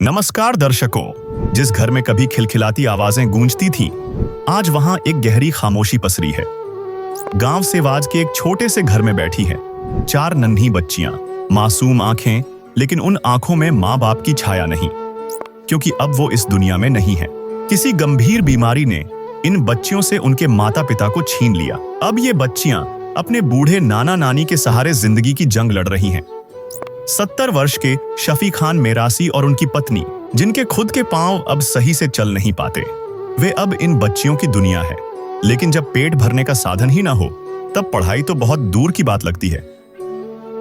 नमस्कार दर्शकों। जिस घर में कभी खिलखिलाती आवाजें गूंजती थीं, आज वहां एक गहरी खामोशी पसरी है। गांव सेवाज के एक छोटे से घर में बैठी हैं 4 नन्ही बच्चियां, मासूम आंखें, लेकिन उन आंखों में माँ बाप की छाया नहीं, क्योंकि अब वो इस दुनिया में नहीं है। किसी गंभीर बीमारी ने इन बच्चियों से उनके माता पिता को छीन लिया। अब ये बच्चियां अपने बूढ़े नाना नानी के सहारे जिंदगी की जंग लड़ रही हैं। 70 वर्ष के शफी खान मेरासी और उनकी पत्नी, जिनके खुद के पांव अब सही से चल नहीं पाते, वे अब इन बच्चियों की दुनिया है। लेकिन जब पेट भरने का साधन ही ना हो, तब पढ़ाई तो बहुत दूर की बात लगती है।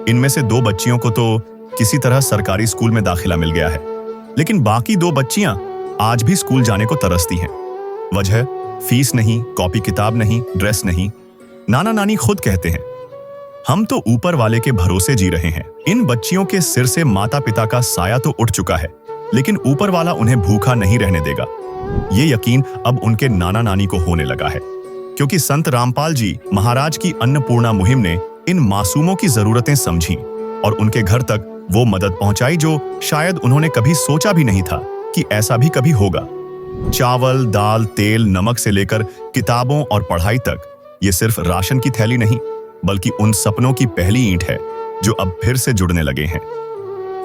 इनमें से 2 बच्चियों को तो किसी तरह सरकारी स्कूल में दाखिला मिल गया है, लेकिन बाकी 2 बच्चियां आज भी स्कूल जाने को तरसती हैं। वजह फीस नहीं, कॉपी किताब नहीं, ड्रेस नहीं। नाना नानी खुद कहते हैं, हम तो ऊपर वाले के भरोसे जी रहे हैं। इन बच्चियों के सिर से माता पिता का साया तो उठ चुका है, लेकिन ऊपर वाला उन्हें भूखा नहीं रहने देगा। ये यकीन अब उनके नाना नानी को होने लगा है, क्योंकि संत रामपाल जी महाराज की अन्नपूर्णा मुहिम ने इन मासूमों की जरूरतें समझी और उनके घर तक वो मदद पहुंचाई जो शायद उन्होंने कभी सोचा भी नहीं था कि ऐसा भी कभी होगा। चावल, दाल, तेल, नमक से लेकर किताबों और पढ़ाई तक, ये सिर्फ राशन की थैली नहीं, बल्कि उन सपनों की पहली ईंट है जो अब फिर से जुड़ने लगे हैं।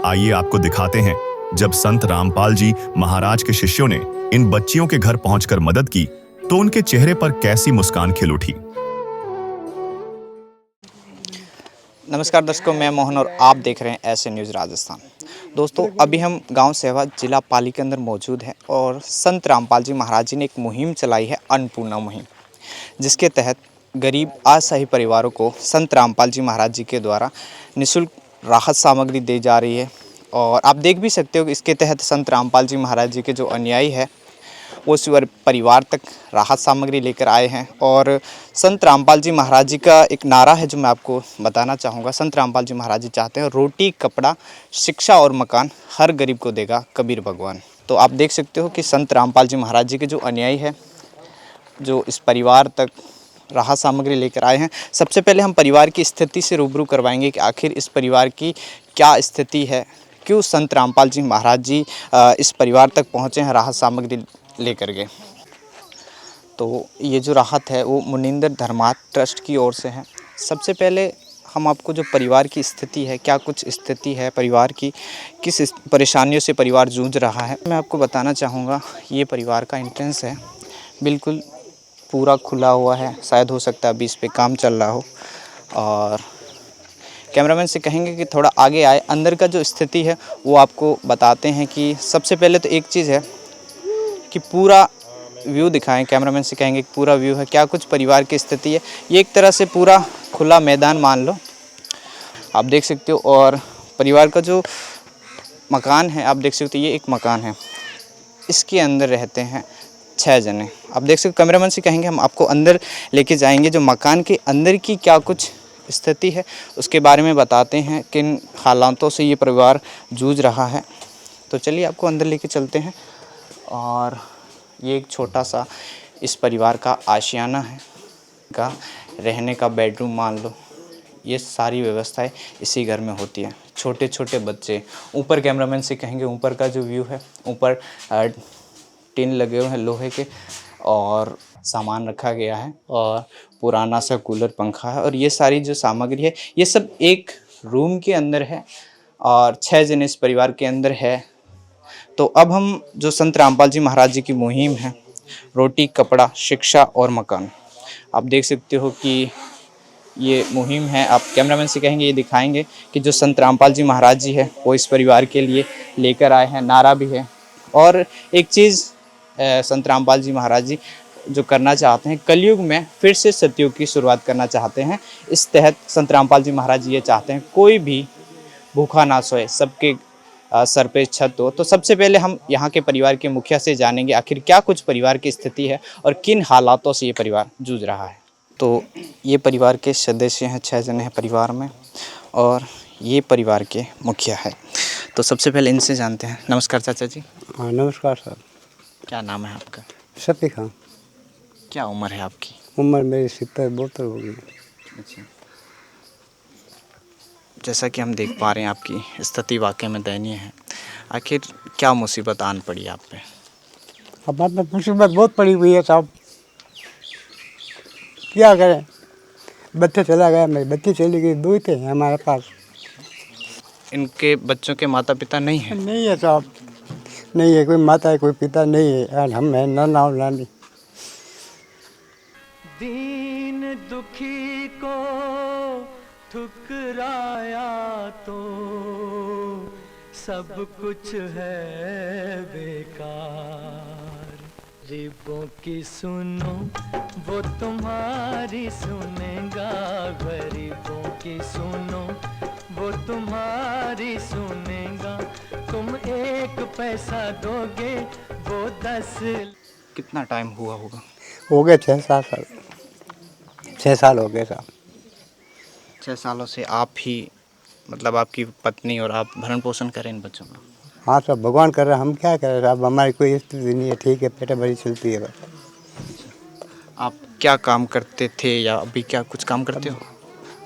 आइए आपको दिखाते हैं, जब संत रामपाल जी महाराज के शिष्यों ने इन बच्चियों के घर पहुंचकर मदद की, तो उनके चेहरे पर कैसी मुस्कान खिल उठी। नमस्कार दर्शकों, मैं मोहन और आप देख रहे हैं ऐसे न्यूज़ राजस्थान। दोस्तों, अभी हम गांव सेवाज जिला पाली के अंदर मौजूद हैं और संत रामपाल जी महाराज जी ने एक मुहिम चलाई है, अन्नपूर्णा मुहिम, जिसके तहत गरीब असहाय परिवारों को संत रामपाल जी महाराज जी के द्वारा निःशुल्क राहत सामग्री दी जा रही है। और आप देख भी सकते हो कि इसके तहत संत रामपाल जी महाराज जी के जो अनुयायी है वो उस परिवार तक राहत सामग्री लेकर आए हैं। और संत रामपाल जी महाराज जी का एक नारा है जो मैं आपको बताना चाहूँगा। संत रामपाल जी महाराज जी चाहते हैं, रोटी, कपड़ा, शिक्षा और मकान हर गरीब को देगा कबीर भगवान। तो आप देख सकते हो कि संत रामपाल जी महाराज जी के जो अनुयायी है, जो इस परिवार तक राहत सामग्री लेकर आए हैं। सबसे पहले हम परिवार की स्थिति से रूबरू करवाएंगे कि आखिर इस परिवार की क्या स्थिति है, क्यों संत रामपाल जी महाराज जी इस परिवार तक पहुँचे हैं राहत सामग्री लेकर के। तो ये जो राहत है वो मुनिंदर धर्मार्थ ट्रस्ट की ओर से है। सबसे पहले हम आपको जो परिवार की स्थिति है, क्या कुछ स्थिति है परिवार की, किस परेशानियों से परिवार जूझ रहा है, मैं आपको बताना चाहूँगा। ये परिवार का एंट्रेंस है, बिल्कुल पूरा खुला हुआ है। शायद हो सकता है अभी इस पे काम चल रहा हो। और कैमरामैन से कहेंगे कि थोड़ा आगे आए, अंदर का जो स्थिति है वो आपको बताते हैं। कि सबसे पहले तो एक चीज़ है कि पूरा व्यू दिखाएं। कैमरामैन से कहेंगे कि पूरा व्यू है, क्या कुछ परिवार की स्थिति है। ये एक तरह से पूरा खुला मैदान मान लो, आप देख सकते हो। और परिवार का जो मकान है आप देख सकते हो, ये एक मकान है, इसके अंदर रहते हैं 6 जने। आप देख सकते हो, कैमरामैन से कहेंगे हम आपको अंदर लेके जाएंगे, जो मकान के अंदर की क्या कुछ स्थिति है उसके बारे में बताते हैं, किन हालातों से ये परिवार जूझ रहा है। तो चलिए आपको अंदर लेके चलते हैं। और ये एक छोटा सा इस परिवार का आशियाना है, का रहने का बेडरूम मान लो। ये सारी व्यवस्थाएं इसी घर में होती है। छोटे छोटे बच्चे, ऊपर कैमरामैन से कहेंगे ऊपर का जो व्यू है, ऊपर टिन लगे हुए हैं लोहे के और सामान रखा गया है। और पुराना सा कूलर, पंखा है। और ये सारी जो सामग्री है ये सब एक रूम के अंदर है और 6 जने इस परिवार के अंदर है। तो अब हम जो संत रामपाल जी महाराज जी की मुहिम है, रोटी, कपड़ा, शिक्षा और मकान, आप देख सकते हो कि ये मुहिम है। आप कैमरामैन से कहेंगे ये दिखाएंगे कि जो संत रामपाल जी महाराज जी है वो इस परिवार के लिए लेकर आए हैं, नारा भी है। और एक चीज़ संत रामपाल जी महाराज जी जो करना चाहते हैं, कलयुग में फिर से सतयुग की शुरुआत करना चाहते हैं। इस तहत संत रामपाल जी महाराज जी ये चाहते हैं कोई भी भूखा ना सोए, सबके सर पे छत हो। तो सबसे पहले हम यहाँ के परिवार के मुखिया से जानेंगे आखिर क्या कुछ परिवार की स्थिति है और किन हालातों से ये परिवार जूझ रहा है। तो ये परिवार के सदस्य हैं, 6 जने हैं परिवार में, और ये परिवार के मुखिया है। तो सबसे पहले इनसे जानते हैं। नमस्कार चाचा जी। हाँ नमस्कार सर। क्या नाम है आपका? शफी खान। क्या उम्र है आपकी? उम्र मेरी 70-72 होगी। अच्छा, जैसा कि हम देख पा रहे हैं आपकी स्थिति वाकई में दयनीय है। आखिर क्या मुसीबत आन पड़ी आप पे? हमारे पास मुसीबत बहुत पड़ी हुई है साहब, क्या करें। बच्चे चला गया, मेरी बच्ची चली गई, दो ही थे हमारे पास। इनके बच्चों के माता पिता नहीं हैं? नहीं है साहब, नहीं है, कोई माता है कोई पिता नहीं है, और हम हैं नाना और नानी। दीन दुखी को ठुकराया तो सब कुछ है बेकार। गरीबों की सुनो वो तुम्हारी सुनेगा, गरीबों की सुनो वो तुम्हारी सुनेगा। तुम एक पैसा दोगे वो 10। कितना टाइम हुआ होगा? हो गए 6-7 साल, 6 साल हो गए साहब। 6 सालों से आप ही मतलब आपकी पत्नी और आप भरण पोषण करें इन बच्चों का? हाँ साहब, भगवान कर रहा है, हम क्या करें साहब, हमारी कोई स्थिति नहीं है, ठीक है, पेट भरी चलती है बस। आप क्या काम करते थे या अभी क्या कुछ काम करते हो?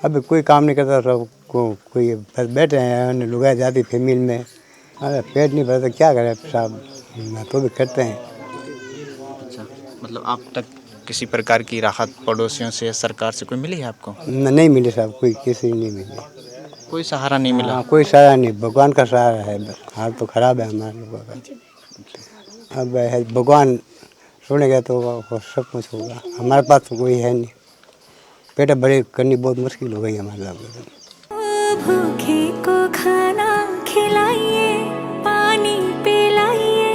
अभी कोई काम नहीं करता, सब कोई बस बैठे हैं लुगाई जाती फैमिली में। अरे पेट नहीं भरता, क्या करें साहब, तो भी करते हैं। अच्छा, मतलब आप तक किसी प्रकार की राहत पड़ोसियों से या सरकार से कोई मिली है आपको? नहीं मिले साहब, कोई किसी नहीं मिले। कोई सहारा नहीं मिला? हाँ, कोई सहारा नहीं, भगवान का सहारा है बस। हाल तो खराब है हमारे लोगों का। अब है भगवान सुनेगा तो वो सब कुछ होगा, हमारे पास तो कोई है नहीं। पेट भरे करनी बहुत मुश्किल हो गई हमारे लोगों। भूखे को खाना खिलाइए, पानी पिलाइए,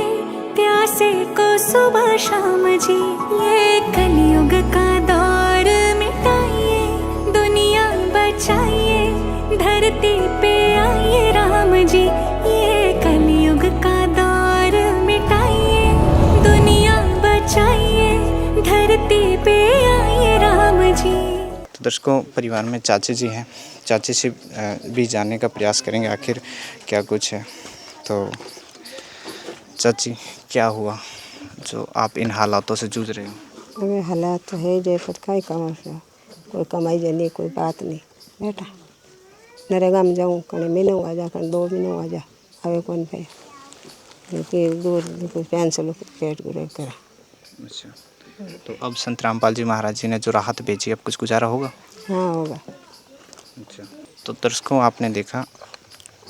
प्यासे को सुबह शाम जी। ये कलयुग का दौर मिटाइए, दुनिया बचाइए, धरती पे आइए राम जी। ये कलयुग का दौर मिटाइए, दुनिया बचाइए, धरती पे आइए राम जी। तो दर्शकों, परिवार में चाची जी हैं, चाची से भी जानने का प्रयास करेंगे आखिर क्या कुछ है। तो चाची, क्या हुआ जो आप इन हालातों से जूझ रहे हो? अबे हालात तो है जे, पर काय कमां से, कोई कमाई नहीं, कोई बात नहीं बेटा। नरेगा में जाऊँ कहीं महीनों आ जा, कहीं 2 महीनों आ जा, आवे कौन पे कि दूर पेंसिल पेट गुरे करा। अच्छा, तो अब संत रामपाल जी महाराज जी ने जो राहत भेजी, अब कुछ गुजारा होगा? हाँ होगा। अच्छा, तो दर्शकों, आपने देखा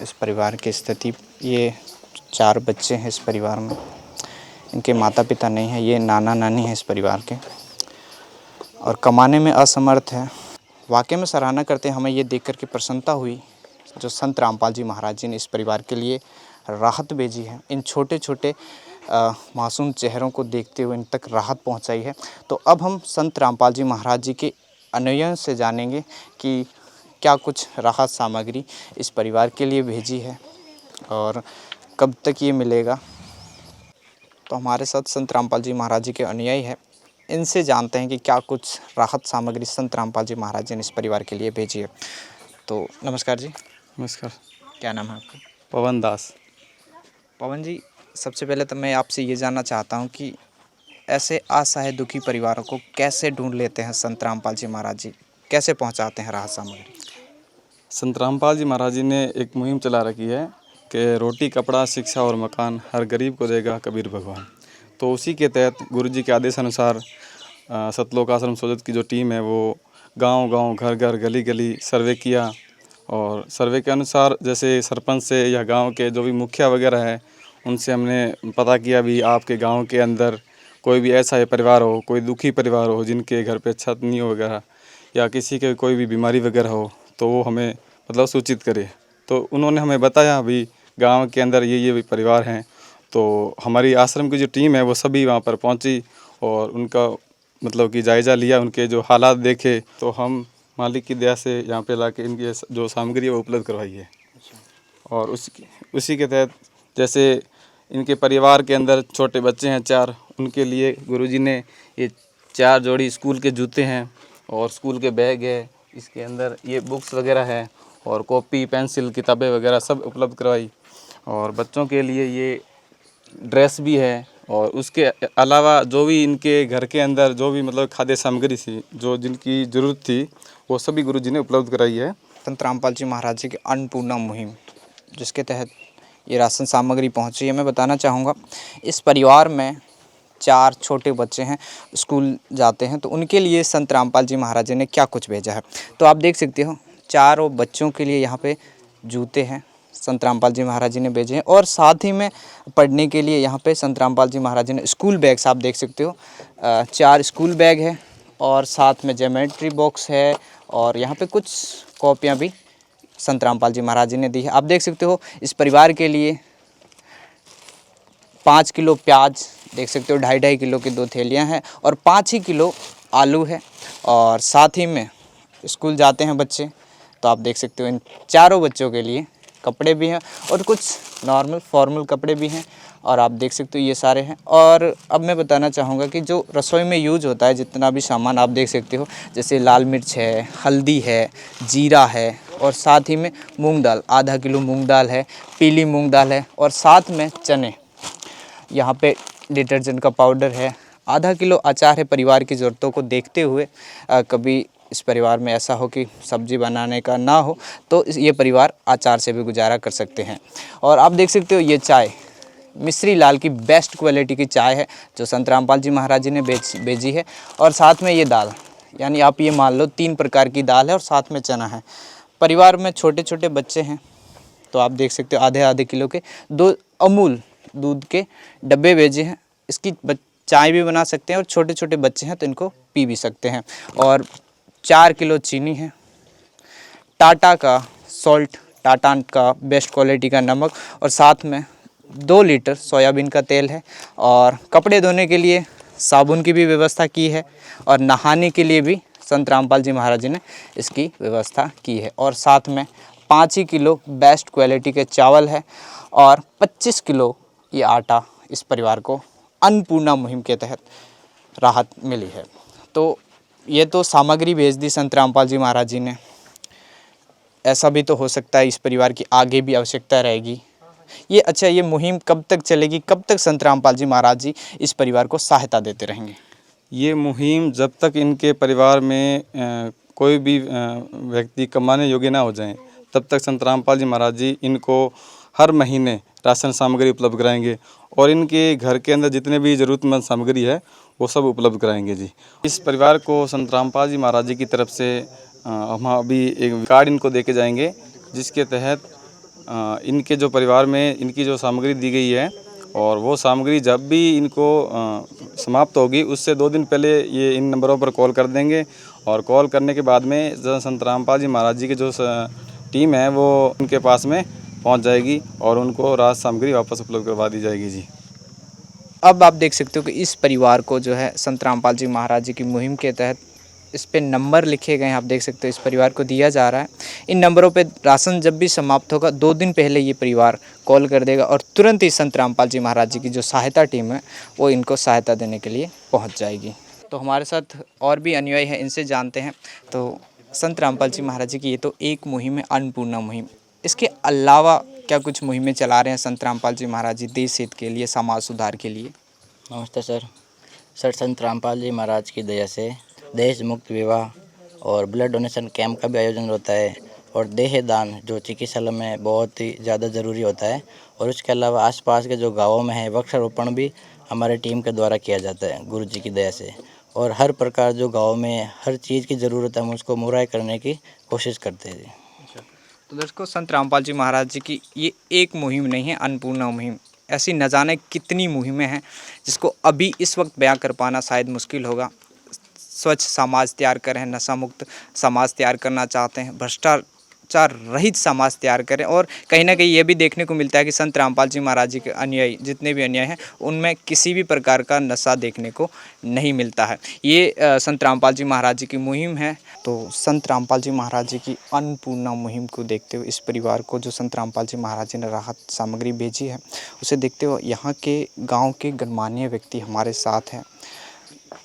इस परिवार की स्थिति। ये 4 बच्चे हैं इस परिवार में, इनके माता पिता नहीं हैं, ये नाना नानी हैं इस परिवार के, और कमाने में असमर्थ है। वाकई में सराहना करते हैं, हमें ये देख कर के प्रसन्नता हुई जो संत रामपाल जी महाराज जी ने इस परिवार के लिए राहत भेजी है। इन छोटे छोटे मासूम चेहरों को देखते हुए इन तक राहत पहुंचाई है। तो अब हम संत रामपाल जी महाराज जी के अनुयायियों से जानेंगे कि क्या कुछ राहत सामग्री इस परिवार के लिए भेजी है और कब तक ये मिलेगा। तो हमारे साथ संत रामपाल जी महाराज जी के अनुयायी हैं, इनसे जानते हैं कि क्या कुछ राहत सामग्री संत रामपाल जी महाराज जी ने इस परिवार के लिए भेजी है। तो नमस्कार जी। नमस्कार। क्या नाम है आपका? पवन दास। पवन जी, सबसे पहले तो मैं आपसे ये जानना चाहता हूँ कि ऐसे असहाय दुखी परिवारों को कैसे ढूंढ लेते हैं संत रामपाल जी महाराज जी, कैसे पहुँचाते हैं राहत सामग्री? संत रामपाल जी महाराज जी ने एक मुहिम चला रखी है कि रोटी कपड़ा शिक्षा और मकान हर गरीब को देगा कबीर भगवान। तो उसी के तहत गुरु जी के आदेश अनुसार सतलोक आश्रम सोजत की जो टीम है वो गांव-गांव घर-घर गली-गली सर्वे किया, और सर्वे के अनुसार जैसे सरपंच से या गांव के जो भी मुखिया वगैरह है उनसे हमने पता किया भी आपके गांव के अंदर कोई भी ऐसा परिवार हो, कोई दुखी परिवार हो जिनके घर पे छत नहीं हो वगैरह, या किसी के कोई भी बीमारी वगैरह हो, तो वो हमें मतलब सूचित करे। तो उन्होंने हमें बताया भी गांव के अंदर ये भी परिवार हैं। तो हमारी आश्रम की जो टीम है वो सभी वहाँ पर पहुँची और उनका मतलब कि जायज़ा लिया, उनके जो हालात देखे, तो हम मालिक की दया से यहाँ पे लाके इनकी जो सामग्री है वो उपलब्ध करवाई है। और उसी के तहत जैसे इनके परिवार के अंदर छोटे बच्चे हैं 4, उनके लिए गुरुजी ने ये 4 जोड़ी स्कूल के जूते हैं और स्कूल के बैग है, इसके अंदर ये बुक्स वगैरह है और कॉपी पेंसिल किताबें वगैरह सब उपलब्ध करवाई। और बच्चों के लिए ये ड्रेस भी है, और उसके अलावा जो भी इनके घर के अंदर जो भी मतलब खाद्य सामग्री थी जो जिनकी ज़रूरत थी वो सभी गुरुजी ने उपलब्ध कराई है। संत रामपाल जी महाराज जी की अन्नपूर्णा मुहिम, जिसके तहत ये राशन सामग्री पहुंची है। मैं बताना चाहूँगा इस परिवार में 4 छोटे बच्चे हैं, स्कूल जाते हैं, तो उनके लिए संत रामपाल जी महाराज जी ने क्या कुछ भेजा है। तो आप देख सकते हो चारों बच्चों के लिए यहाँ पे जूते हैं, संत रामपाल जी महाराज जी ने भेजे हैं। और साथ ही में पढ़ने के लिए यहाँ पे संत रामपाल जी महाराज जी ने स्कूल बैग्स आप देख सकते हो, 4 स्कूल बैग है और साथ में ज्योमेट्री बॉक्स है और यहाँ पे कुछ कॉपियाँ भी संत रामपाल जी महाराज जी ने दी है। आप देख सकते हो इस परिवार के लिए 5 किलो प्याज देख सकते हो, 2.5 किलो की 2 थैलियाँ हैं और 5 ही किलो आलू है। और साथ ही में स्कूल जाते हैं बच्चे, तो आप देख सकते हो इन चारों बच्चों के लिए कपड़े भी हैं और कुछ नॉर्मल फॉर्मल कपड़े भी हैं और आप देख सकते हो ये सारे हैं। और अब मैं बताना चाहूँगा कि जो रसोई में यूज होता है जितना भी सामान आप देख सकते हो, जैसे लाल मिर्च है, हल्दी है, जीरा है और साथ ही में मूंग दाल, आधा किलो मूंग दाल है, पीली मूंग दाल है और साथ में चने, यहाँ पे डिटर्जेंट का पाउडर है, आधा किलो अचार है। परिवार की ज़रूरतों को देखते हुए कभी इस परिवार में ऐसा हो कि सब्जी बनाने का ना हो तो ये परिवार अचार से भी गुजारा कर सकते हैं। और आप देख सकते हो ये चाय मिश्री लाल की बेस्ट क्वालिटी की चाय है जो संत रामपाल जी महाराज जी ने भेजी है। और साथ में ये दाल, यानी आप ये मान लो 3 प्रकार की दाल है और साथ में चना है। परिवार में छोटे छोटे बच्चे हैं तो आप देख सकते हो आधे आधे किलो के 2 अमूल दूध के डब्बे भेजे हैं। इसकी चाय भी बना सकते हैं और छोटे छोटे बच्चे हैं तो इनको पी भी सकते हैं। और 4 किलो चीनी है, टाटा का सॉल्ट, टाटा का बेस्ट क्वालिटी का नमक और साथ में 2 लीटर सोयाबीन का तेल है। और कपड़े धोने के लिए साबुन की भी व्यवस्था की है और नहाने के लिए भी संत रामपाल जी महाराज जी ने इसकी व्यवस्था की है। और साथ में 5 ही किलो बेस्ट क्वालिटी के चावल है और 25 किलो ये आटा इस परिवार को अन्नपूर्णा मुहिम के तहत राहत मिली है। तो ये तो सामग्री भेज दी संत रामपाल जी महाराज जी ने। ऐसा भी तो हो सकता है इस परिवार की आगे भी आवश्यकता रहेगी। ये अच्छा, ये मुहिम कब तक चलेगी, कब तक संत रामपाल जी महाराज जी इस परिवार को सहायता देते रहेंगे? ये मुहिम जब तक इनके परिवार में कोई भी व्यक्ति कमाने योग्य ना हो जाएं, तब तक संत रामपाल जी महाराज जी इनको हर महीने राशन सामग्री उपलब्ध कराएंगे और इनके घर के अंदर जितने भी ज़रूरतमंद सामग्री है वो सब उपलब्ध कराएंगे जी। इस परिवार को संत रामपाल जी महाराज जी की तरफ से हम अभी एक कार्ड इनको दे के जाएंगे, जिसके तहत इनके जो परिवार में इनकी जो सामग्री दी गई है और वो सामग्री जब भी इनको समाप्त होगी उससे 2 दिन पहले ये इन नंबरों पर कॉल कर देंगे और कॉल करने के बाद में संत रामपाल जी महाराज जी की जो टीम है वो उनके पास में पहुंच जाएगी और उनको राशन सामग्री वापस उपलब्ध करवा दी जाएगी जी। अब आप देख सकते हो कि इस परिवार को जो है संत रामपाल जी महाराज जी की मुहिम के तहत इस पे नंबर लिखे गए हैं। आप देख सकते हो इस परिवार को दिया जा रहा है। इन नंबरों पे राशन जब भी समाप्त होगा 2 दिन पहले ये परिवार कॉल कर देगा और तुरंत ही संत रामपाल जी महाराज जी की जो सहायता टीम है वो इनको सहायता देने के लिए पहुंच जाएगी। तो हमारे साथ और भी अनुयायी हैं, इनसे जानते हैं। तो संत रामपाल जी महाराज जी की ये तो एक मुहिम है, अन्नपूर्णा मुहिम, इसके अलावा क्या कुछ मुहिमें चला रहे हैं संत रामपाल जी महाराज जी देश हित के लिए, समाज सुधार के लिए? नमस्ते सर संत रामपाल जी महाराज की दया से दहेज मुक्त विवाह और ब्लड डोनेशन कैंप का भी आयोजन होता है और देह दान जो चिकित्सालय में बहुत ही ज़्यादा ज़रूरी होता है। और उसके अलावा आसपास के जो गाँवों में है वृक्षारोपण भी हमारे टीम के द्वारा किया जाता है गुरु जी की दया से। और हर प्रकार जो गाँव में हर चीज़ की ज़रूरत है हम उसको मुहैया करने की कोशिश करते हैं। तो दर्शकों, संत रामपाल जी महाराज जी की ये एक मुहिम नहीं है, अन्नपूर्णा मुहिम, ऐसी न जाने कितनी मुहिमें हैं जिसको अभी इस वक्त बयां कर पाना शायद मुश्किल होगा। स्वच्छ समाज तैयार करें, नशा मुक्त समाज तैयार करना चाहते हैं, भ्रष्टाचार रहित समाज तैयार करें। और कहीं ना कहीं ये भी देखने को मिलता है कि संत रामपाल जी महाराज जी के अनुयायी जितने भी अनुयायी हैं उनमें किसी भी प्रकार का नशा देखने को नहीं मिलता है। ये संत रामपाल जी महाराज जी की मुहिम है। तो संत रामपाल जी महाराज जी की अन्नपूर्णा मुहिम को देखते हुए इस परिवार को जो संत रामपाल जी महाराज जी ने राहत सामग्री भेजी है उसे देखते हुए यहाँ के गाँव के गणमान्य व्यक्ति हमारे साथ हैं,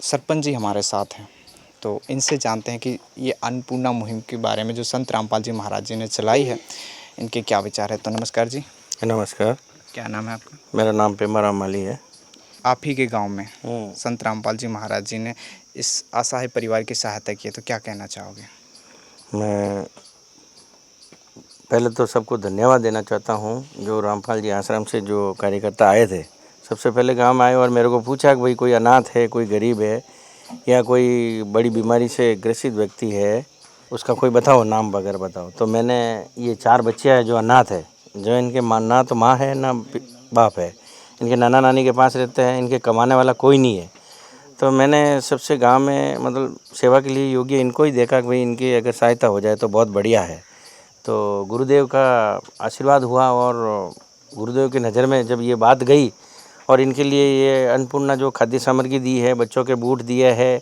सरपंच जी हमारे साथ हैं। तो इनसे जानते हैं कि ये अन्नपूर्णा मुहिम के बारे में जो संत रामपाल जी महाराज जी ने चलाई है इनके क्या विचार है। तो नमस्कार जी। नमस्कार। क्या नाम है आपका? मेरा नाम पेमाराम माली है। आप ही के गांव में संत रामपाल जी महाराज जी ने इस असहाय परिवार की सहायता की है, तो क्या कहना चाहोगे? मैं पहले तो सबको धन्यवाद देना चाहता हूँ, जो रामपाल जी आश्रम से जो कार्यकर्ता आए थे। सबसे पहले गांव में आए और मेरे को पूछा कि भाई कोई अनाथ है, कोई गरीब है या कोई बड़ी बीमारी से ग्रसित व्यक्ति है, उसका कोई बताओ नाम वगैरह बताओ। तो मैंने ये 4 बच्चे हैं जो अनाथ है, जो इनके ना तो माँ है ना बाप है, इनके नाना नानी के पास रहते हैं, इनके कमाने वाला कोई नहीं है। तो मैंने सबसे गांव में मतलब सेवा के लिए योग्य इनको ही देखा कि भाई इनकी अगर सहायता हो जाए तो बहुत बढ़िया है। तो गुरुदेव का आशीर्वाद हुआ और गुरुदेव की नज़र में जब ये बात गई और इनके लिए ये अन्नपूर्णा जो खाद्य सामग्री दी है, बच्चों के बूट दिए है,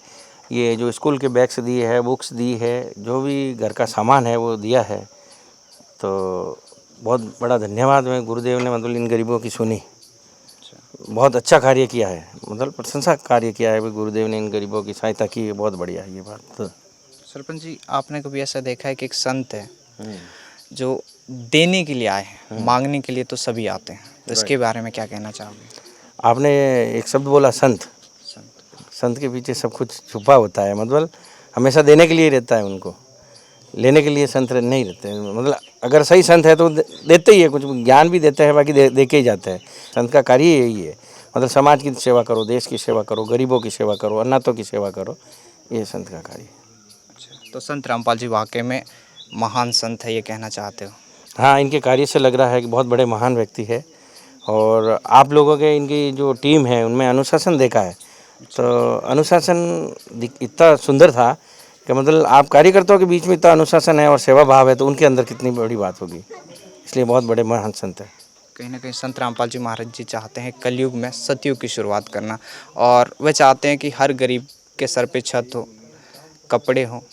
ये जो स्कूल के बैग्स दिए है, बुक्स दी है, जो भी घर का सामान है वो दिया है। तो बहुत बड़ा धन्यवाद है, गुरुदेव ने मतलब इन गरीबों की सुनी। बहुत अच्छा कार्य किया है, मतलब प्रशंसा कार्य किया है भाई, गुरुदेव ने इन गरीबों की सहायता की है, बहुत बढ़िया है ये बात। तो सरपंच जी, आपने कभी ऐसा देखा है कि एक संत है जो देने के लिए आए हैं, मांगने के लिए तो सभी आते हैं, तो इसके बारे में क्या कहना चाहोगे? आपने एक शब्द बोला संत, संत के पीछे सब कुछ छुपा होता है, मतलब हमेशा देने के लिए रहता है, उनको लेने के लिए संत नहीं रहते हैं। मतलब अगर सही संत है तो देते ही है, कुछ ज्ञान भी देते हैं, बाकी दे के ही जाते हैं। संत का कार्य यही है, मतलब समाज की सेवा करो, देश की सेवा करो, गरीबों की सेवा करो, अनाथों की सेवा करो, ये संत का कार्य है। तो संत रामपाल जी वाकई में महान संत है, ये कहना चाहते हो? हाँ, इनके कार्य से लग रहा है कि बहुत बड़े महान व्यक्ति है। और आप लोगों के इनकी जो टीम है उनमें अनुशासन देखा है, तो अनुशासन इतना सुंदर था कि मतलब आप कार्यकर्ताओं के बीच में इतना अनुशासन है और सेवा भाव है, तो उनके अंदर कितनी बड़ी बात होगी। इसलिए बहुत बड़े महान संत है। कहीं ना कहीं संत रामपाल जी महाराज जी चाहते हैं कलयुग में सतयुग की शुरुआत करना, और वे चाहते हैं कि हर गरीब के सर पे छत हो, कपड़े हो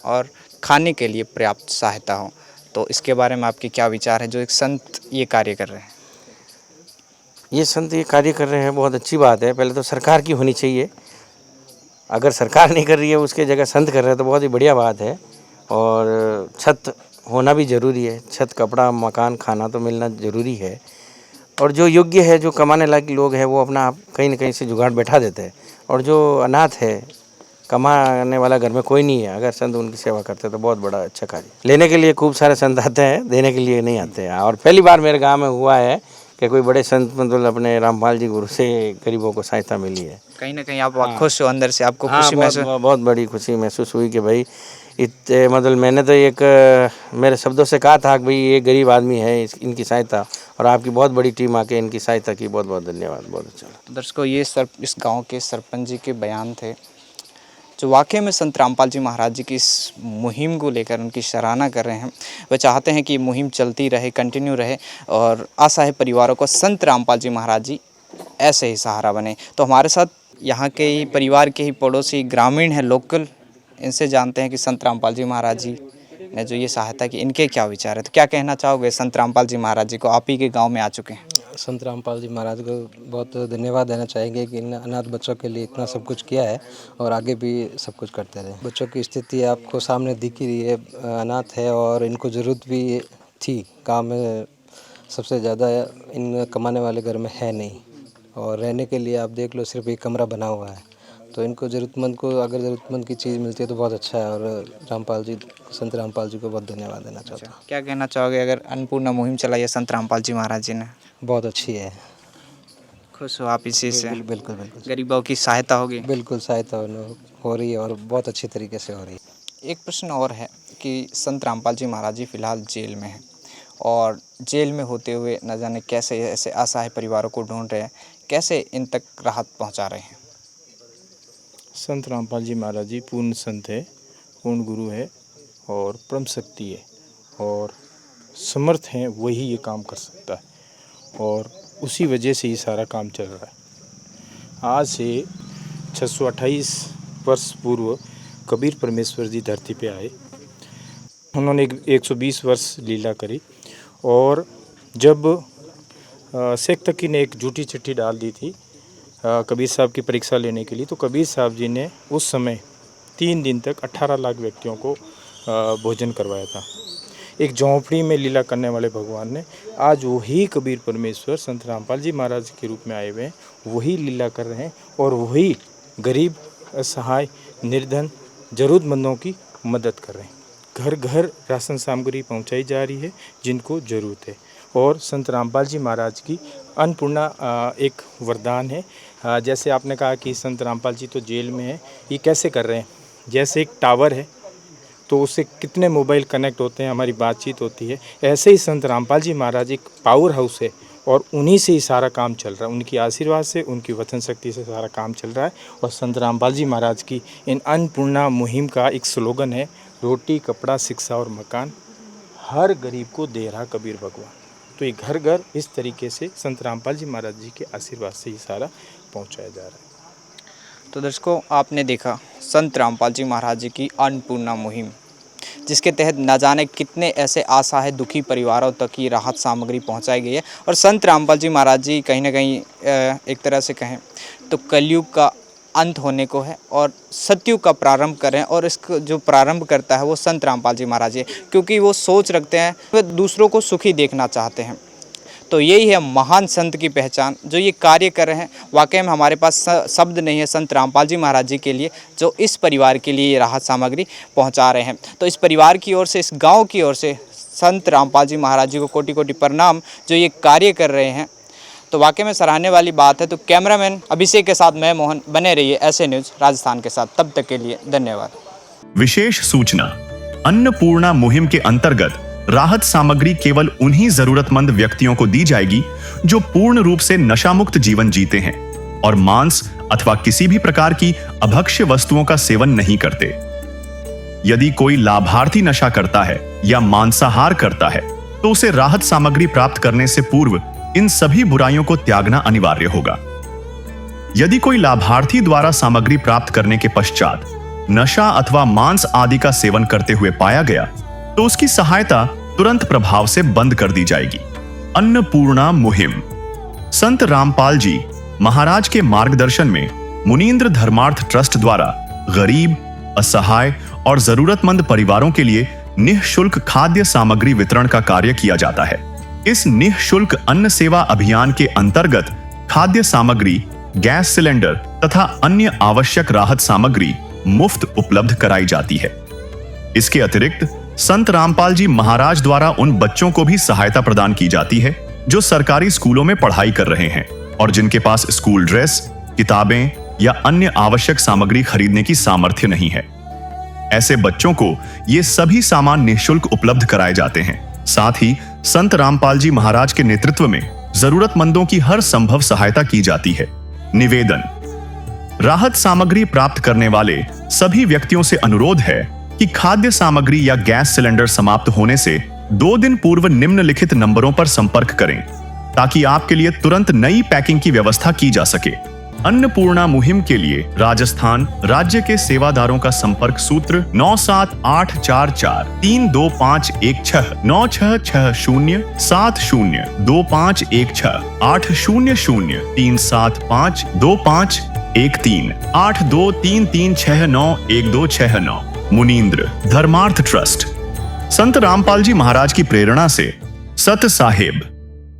और खाने के लिए पर्याप्त सहायता हो। तो इसके बारे में आपके क्या विचार है, जो एक संत ये कार्य कर रहे हैं? ये संत ये कार्य कर रहे हैं, बहुत अच्छी बात है। पहले तो सरकार की होनी चाहिए, अगर सरकार नहीं कर रही है उसके जगह संत कर रहे हैं तो बहुत ही बढ़िया बात है। और छत होना भी ज़रूरी है, छत, कपड़ा, मकान, खाना तो मिलना ज़रूरी है। और जो योग्य है, जो कमाने लायक लोग हैं, वो अपना आप कहीं ना कहीं से जुगाड़ बैठा देते हैं। और जो अनाथ है, कमाने वाला घर में कोई नहीं है, अगर संत उनकी सेवा करते हैं तो बहुत बड़ा अच्छा कार्य। लेने के लिए खूब सारे संत आते हैं, देने के लिए नहीं आते हैं। और पहली बार मेरे गाँव में हुआ है कि कोई बड़े संत मतलब अपने रामपाल जी गुरु से गरीबों को सहायता मिली है। कहीं ना कहीं आप खुश हो अंदर से, आपको खुशी महसूस? बहुत बड़ी खुशी महसूस हुई कि भाई इतने मतलब मैंने तो एक मेरे शब्दों से कहा था कि भाई ये गरीब आदमी है, इनकी सहायता, और आपकी बहुत बड़ी टीम आके इनकी सहायता की, बहुत बहुत धन्यवाद, बहुत अच्छा। तो दर्शकों, ये इस गांव के सरपंच जी के बयान थे, जो वाकई में संत रामपाल जी महाराज जी की इस मुहिम को लेकर उनकी सराहना कर रहे हैं। वे चाहते हैं कि ये मुहिम चलती रहे, कंटिन्यू रहे, और असहाय परिवारों को संत रामपाल जी महाराज जी ऐसे ही सहारा बने। तो हमारे साथ यहाँ के ही परिवार के ही पड़ोसी ग्रामीण हैं, लोकल, इनसे जानते हैं कि संत रामपाल जी महाराज जी ने जो ये सहायता की, इनके क्या विचार है। तो क्या कहना चाहोगे संत रामपाल जी महाराज जी को? आप ही के गाँव में आ चुके हैं। संत रामपाल जी महाराज को बहुत धन्यवाद देना चाहेंगे कि इन अनाथ बच्चों के लिए इतना सब कुछ किया है और आगे भी सब कुछ करते रहे। बच्चों की स्थिति आपको सामने दिख ही रही है, अनाथ है और इनको ज़रूरत भी थी। गांव में सबसे ज़्यादा इन कमाने वाले घर में है नहीं, और रहने के लिए आप देख लो सिर्फ एक कमरा बना हुआ है। तो इनको ज़रूरतमंद को अगर ज़रूरतमंद की चीज़ मिलती है तो बहुत अच्छा है, और रामपाल जी, संत रामपाल जी को बहुत धन्यवाद देना चाहता हूँ। क्या कहना चाहोगे, अगर अन्नपूर्णा मुहिम चलाई है संत रामपाल जी महाराज जी ने? बहुत अच्छी है। खुश हो आप इसी से? बिल्कुल बिल्कुल। गरीबों की सहायता होगी? बिल्कुल सहायता हो रही है और बहुत अच्छी तरीके से हो रही है। एक प्रश्न और है कि संत रामपाल जी महाराज जी फ़िलहाल जेल में हैं, और जेल में होते हुए न जाने कैसे ऐसे असहाय परिवारों को ढूंढ रहे हैं, कैसे इन तक राहत पहुंचा रहे हैं? संत रामपाल जी महाराज जी पूर्ण संत है, पूर्ण गुरु है और परम शक्ति है, और समर्थ हैं, वही ये काम कर सकता है, और उसी वजह से ये सारा काम चल रहा है। आज से 628 वर्ष पूर्व कबीर परमेश्वर जी धरती पे आए। उन्होंने 120 वर्ष लीला करी, और जब शेख तकी ने एक झूठी चिट्ठी डाल दी थी कबीर साहब की परीक्षा लेने के लिए, तो कबीर साहब जी ने उस समय 3 दिन तक 18 लाख व्यक्तियों को भोजन करवाया था। एक झोंपड़ी में लीला करने वाले भगवान ने आज वही कबीर परमेश्वर संत रामपाल जी महाराज के रूप में आए हुए हैं, वही लीला कर रहे हैं, और वही गरीब, असहाय, निर्धन, ज़रूरतमंदों की मदद कर रहे हैं। घर घर राशन सामग्री पहुंचाई जा रही है जिनको ज़रूरत है। और संत रामपाल जी महाराज की अन्नपूर्णा एक वरदान है। जैसे आपने कहा कि संत रामपाल जी तो जेल में है, ये कैसे कर रहे हैं? जैसे एक टावर है तो उससे कितने मोबाइल कनेक्ट होते हैं, हमारी बातचीत होती है, ऐसे ही संत रामपाल जी महाराज एक पावर हाउस है और उन्हीं से ही सारा काम चल रहा है। उनकी आशीर्वाद से, उनकी वचन शक्ति से सारा काम चल रहा है। और संत रामपाल जी महाराज की इन अन्नपूर्णा मुहिम का एक स्लोगन है, रोटी कपड़ा शिक्षा और मकान, हर गरीब को दे रहा कबीर भगवान। तो ये घर घर इस तरीके से संत रामपाल जी महाराज जी के आशीर्वाद से ही सारा पहुँचाया जा रहा है। तो दर्शकों, आपने देखा संत रामपाल जी महाराज जी की अन्नपूर्णा मुहिम, जिसके तहत न जाने कितने ऐसे असहाय दुखी परिवारों तक ये राहत सामग्री पहुंचाई गई है। और संत रामपाल जी महाराज जी कहीं ना कहीं एक तरह से कहें तो कलयुग का अंत होने को है और सतयुग का प्रारंभ करें, और इसको जो प्रारंभ करता है वो संत रामपाल जी महाराज जी, क्योंकि वो सोच रखते हैं, वे दूसरों को सुखी देखना चाहते हैं। तो यही है महान संत की पहचान, जो ये कार्य कर रहे हैं। वाकई में हमारे पास शब्द नहीं है संत रामपाल जी महाराज जी के लिए, जो इस परिवार के लिए ये राहत सामग्री पहुंचा रहे हैं। तो इस परिवार की ओर से, इस गांव की ओर से संत रामपाल जी महाराज जी को कोटि कोटि प्रणाम, जो ये कार्य कर रहे हैं। तो वाकई में सराहने वाली बात है। तो कैमरामैन अभिषेक के साथ मैं मोहन, बने रहिए ऐसे न्यूज़ राजस्थान के साथ। तब तक के लिए धन्यवाद। विशेष सूचना, अन्नपूर्णा मुहिम के अंतर्गत राहत सामग्री केवल उन्हीं जरूरतमंद व्यक्तियों को दी जाएगी जो पूर्ण रूप से नशामुक्त जीवन जीते हैं और मांस अथवा किसी भी प्रकार की अभक्ष्य वस्तुओं का सेवन नहीं करते। यदि कोई लाभार्थी नशा करता है या मांसाहार करता है तो उसे राहत सामग्री प्राप्त करने से पूर्व इन सभी बुराइयों को त्यागना अनिवार्य होगा। यदि कोई लाभार्थी द्वारा सामग्री प्राप्त करने के पश्चात नशा अथवा मांस आदि का सेवन करते हुए पाया गया तो उसकी सहायता तुरंत प्रभाव से बंद कर दी जाएगी। अन्नपूर्णा मुहिम संत रामपाल जी महाराज के मार्गदर्शन में मुनींद्र धर्मार्थ ट्रस्ट द्वारा गरीब, असहाय और जरूरतमंद परिवारों के लिए निःशुल्क खाद्य सामग्री वितरण का कार्य किया जाता है। इस निःशुल्क अन्न सेवा अभियान के अंतर्गत खाद्य सामग्री, गैस सिलेंडर तथा अन्य आवश्यक राहत सामग्री मुफ्त उपलब्ध कराई जाती है। इसके अतिरिक्त संत रामपाल जी महाराज द्वारा उन बच्चों को भी सहायता प्रदान की जाती है जो सरकारी स्कूलों में पढ़ाई कर रहे हैं और जिनके पास स्कूल ड्रेस, किताबें या अन्य आवश्यक सामग्री खरीदने की सामर्थ्य नहीं है। ऐसे बच्चों को ये सभी सामान निःशुल्क उपलब्ध कराए जाते हैं। साथ ही संत रामपाल जी महाराज के नेतृत्व में जरूरतमंदों की हर संभव सहायता की जाती है। निवेदन, राहत सामग्री प्राप्त करने वाले सभी व्यक्तियों से अनुरोध है कि खाद्य सामग्री या गैस सिलेंडर समाप्त होने से 2 दिन पूर्व निम्नलिखित नंबरों पर संपर्क करें ताकि आपके लिए तुरंत नई पैकिंग की व्यवस्था की जा सके। अन्नपूर्णा मुहिम के लिए राजस्थान राज्य के सेवादारों का संपर्क सूत्र 9784432516 9660702516 8003752513 8233691269। मुनींद्र धर्मार्थ ट्रस्ट। संत रामपाल जी महाराज की प्रेरणा से सत साहेब